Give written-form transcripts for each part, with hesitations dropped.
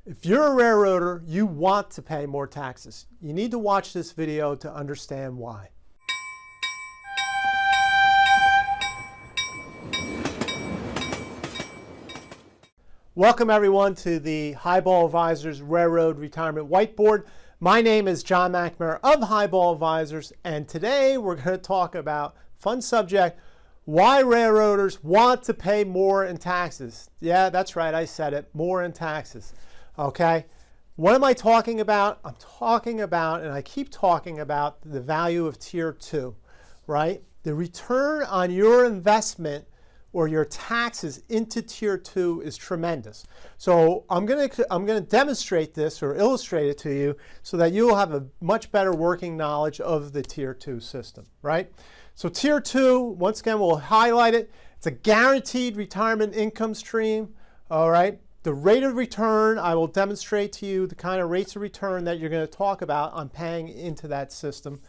If you're a railroader, you want to pay more taxes. You need to watch this video to understand why. Welcome everyone to the Highball Advisors Railroad Retirement Whiteboard. My name is John McNamara of Highball Advisors, and today we're going to talk about fun subject, why railroaders want to pay more in taxes. Yeah, that's right, I said it, more in taxes. Okay, what am I talking about? I'm talking about, and I keep talking about, the value of Tier 2, right? The return on your investment or your taxes into Tier 2 is tremendous. So I'm gonna demonstrate this or illustrate it to you so that you'll have a much better working knowledge of the Tier 2 system, right? So Tier 2, once again, we'll highlight it. It's a guaranteed retirement income stream, all right? The rate of return, I will demonstrate to you the kind of rates of return that you're going to talk about on paying into that system,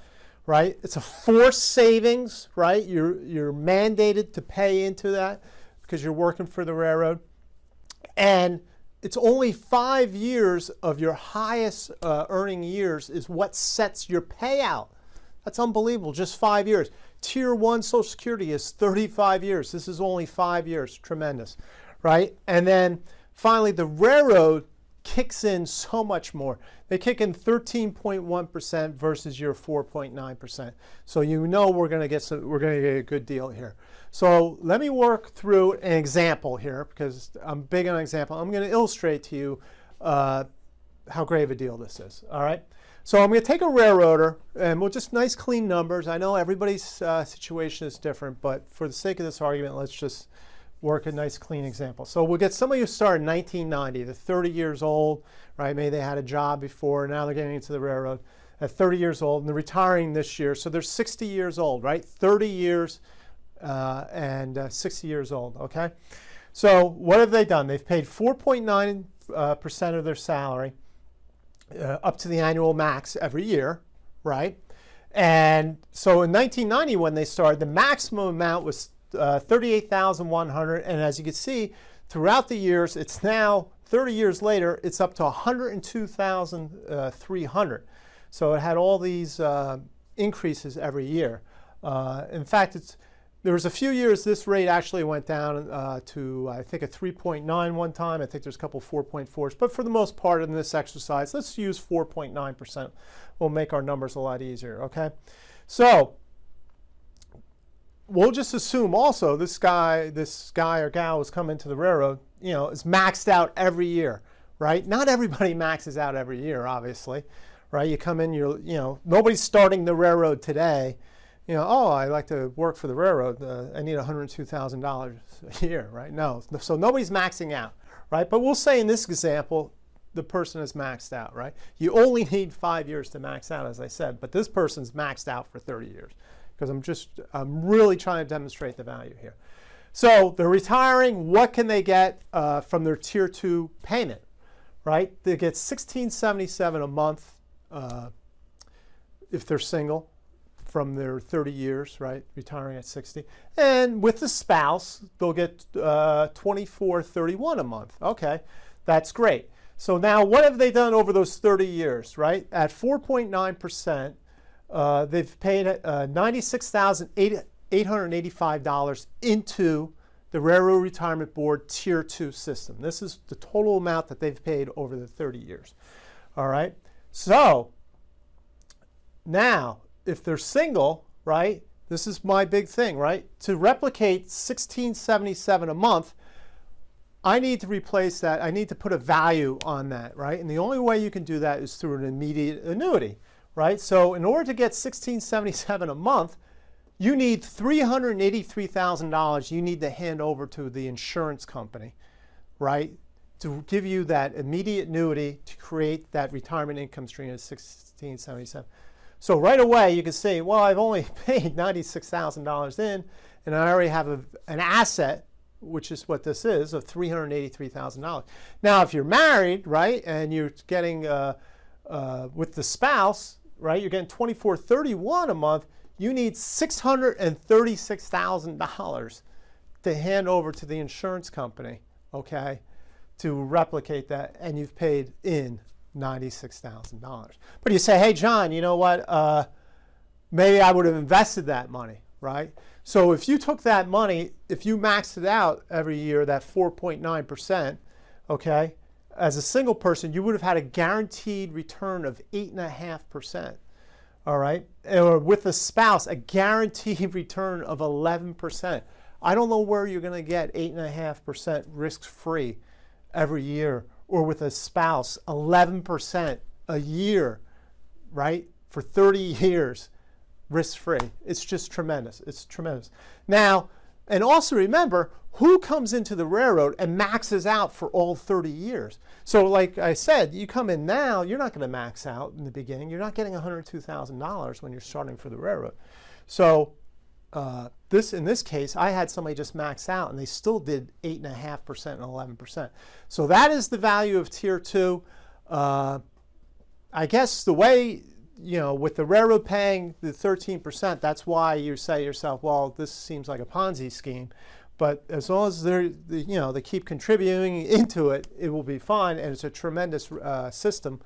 right? It's a forced savings, right? You're mandated to pay into that because you're working for the railroad. And it's only 5 years of your highest earning years is what sets your payout. That's unbelievable, just 5 years. Tier 1 Social Security is 35 years. This is only 5 years, tremendous, right? And then finally, the railroad kicks in so much more. They kick in 13.1% versus your 4.9%. So you know we're going to get a good deal here. So let me work through an example here because I'm big on example. I'm going to illustrate to you how great of a deal this is. All right. So I'm going to take a railroader and we'll just nice clean numbers. I know everybody's situation is different, but for the sake of this argument, let's just work a nice clean example. So we'll get somebody who started in 1990, they're 30 years old, right? Maybe they had a job before, now they're getting into the railroad at 30 years old, and they're retiring this year. So they're 60 years old, right? 30 years and 60 years old, okay? So what have they done? They've paid 4.9% of their salary up to the annual max every year, right? And so in 1990 when they started, the maximum amount was $38,100, and as you can see, throughout the years, it's now 30 years later, it's up to $102,300. So it had all these increases every year. In fact, there was a few years this rate actually went down to I think a 3.9 one time. I think there's a couple 4.4s, but for the most part in this exercise, let's use 4.9%. We'll make our numbers a lot easier. Okay, so we'll just assume also this guy or gal who's come into the railroad, you know, is maxed out every year, right? Not everybody maxes out every year, obviously, right? You come in, nobody's starting the railroad today, oh, I like to work for the railroad. I need $102,000 a year, right? No, so nobody's maxing out, right? But we'll say in this example, the person is maxed out, right? You only need 5 years to max out, as I said, but this person's maxed out for 30 years. Because I'm really trying to demonstrate the value here. So they're retiring. What can they get from their Tier 2 payment, right? They get $1,677 a month if they're single from their 30 years, right? Retiring at 60. And with the spouse, they'll get $2,431 a month. Okay, that's great. So now what have they done over those 30 years, right? At 4.9%, they've paid $96,885 into the Railroad Retirement Board Tier 2 system. This is the total amount that they've paid over the 30 years. All right. So now, if they're single, right, this is my big thing, right? To replicate $1,677 a month, I need to replace that. I need to put a value on that, right? And the only way you can do that is through an immediate annuity. Right? So in order to get $1,677 a month, you need $383,000 you need to hand over to the insurance company, right? To give you that immediate annuity to create that retirement income stream of $1,677. So right away you can say, well, I've only paid $96,000 in, and I already have an asset, which is what this is, of $383,000. Now, if you're married, right, and you're getting with the spouse, right, you're getting $2,431 a month, you need $636,000 to hand over to the insurance company, okay, to replicate that, and you've paid in $96,000. But you say, hey, John, you know what? Maybe I would have invested that money, right? So if you took that money, if you maxed it out every year, that 4.9%, okay, as a single person, you would have had a guaranteed return of 8.5%, all right? Or with a spouse, a guaranteed return of 11%. I don't know where you're going to get 8.5% risk-free every year, or with a spouse, 11% a year, right? For 30 years, risk-free. It's just tremendous. It's tremendous. Now, and also remember, who comes into the railroad and maxes out for all 30 years? So like I said, you come in now, you're not going to max out in the beginning. You're not getting $102,000 when you're starting for the railroad. So in this case, I had somebody just max out, and they still did 8.5% and 11%. So that is the value of Tier 2. I guess the way, you know, with the railroad paying the 13%, that's why you say to yourself, well, this seems like a Ponzi scheme. But as long as they keep contributing into it, it will be fine, and it's a tremendous system.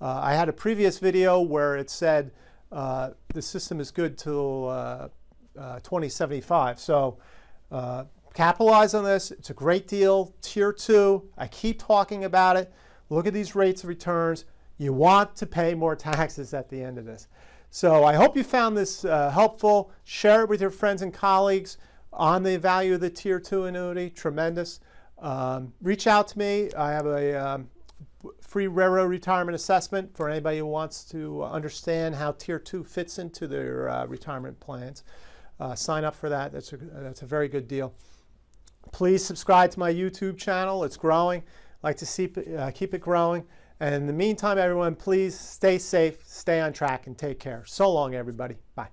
I had a previous video where it said the system is good till 2075. So capitalize on this. It's a great deal. Tier 2, I keep talking about it. Look at these rates of returns. You want to pay more taxes at the end of this. So I hope you found this helpful. Share it with your friends and colleagues on the value of the Tier 2 annuity. Tremendous. Reach out to me. I have a free railroad retirement assessment for anybody who wants to understand how Tier 2 fits into their retirement plans. Sign up for that. That's a very good deal. Please subscribe to my YouTube channel. It's growing. I'd like to keep it growing. And in the meantime, everyone, please stay safe, stay on track, and take care. So long, everybody. Bye.